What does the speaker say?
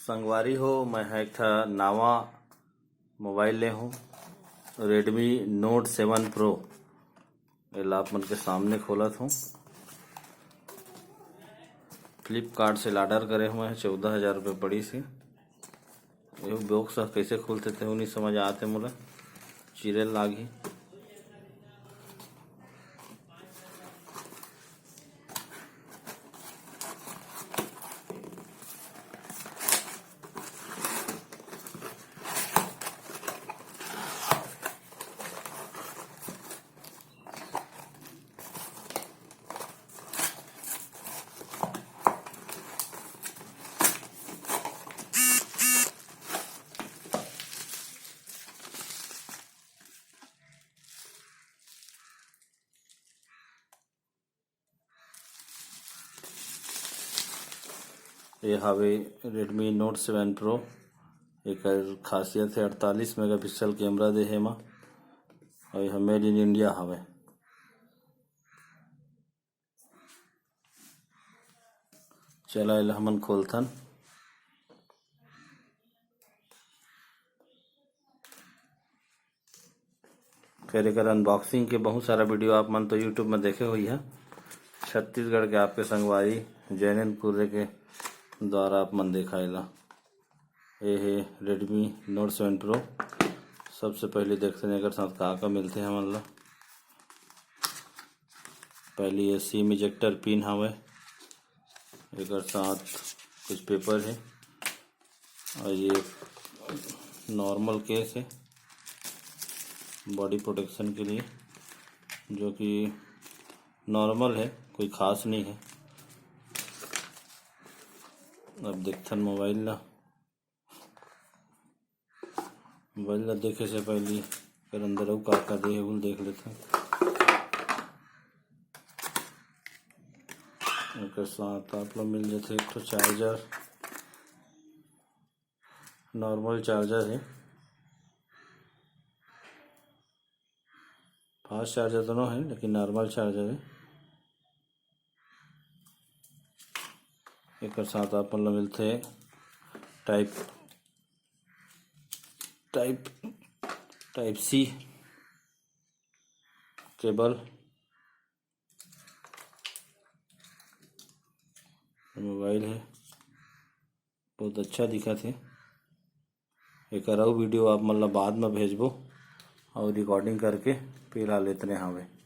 संगवारी हो, मैं एक ठा नावा मोबाइल ले हूँ रेडमी नोट 7 प्रो। एला आप मन के सामने खोलत हूँ। फ्लिपकार्ट से ऑर्डर करे हुए हैं, 14,000 रुपये पड़ी सी। ये बॉक्स कैसे खुलते थे नहीं समझ आते मोला, चिरेल लागी। ये हवे रेडमी नोट 7 प्रो। एक खासियत है 48 मेगापिक्सल कैमरा दे हे मा, और यह मेड इन इंडिया हवे। चला एला हमन खोलथन। फिर एक अनबॉक्सिंग के बहुत सारा वीडियो आप मन तो यूट्यूब में देखे हुई है। छत्तीसगढ़ के आपके संगवारी जैनपुर के द्वारा आप मन दिखाएला। ये है रेडमी नोट 7 प्रो। सबसे पहले देखते हैं एक साथ का मिलते हैं हमन ला। पहले ये सिम इजेक्टर पिन हवे, एक साथ कुछ पेपर है, और ये नॉर्मल केस है बॉडी प्रोटेक्शन के लिए, जो कि नॉर्मल है, कोई खास नहीं है। अब देखथन मोबाइल ला देखे से पहले फिर अंदर अउ का दे है देख लेते हैं। एक साथ आप लोग मिल जाते एक तो चार्जर, नॉर्मल चार्जर है, फास्ट चार्जर दोनों है लेकिन नॉर्मल चार्जर है। एक साथ आप लोग मिलते टाइप सी केबल। मोबाइल है, बहुत अच्छा दिखा थे। एक और वीडियो आप मतलब बाद में भेजबो और रिकॉर्डिंग करके फिर ला लेते हैं हमें।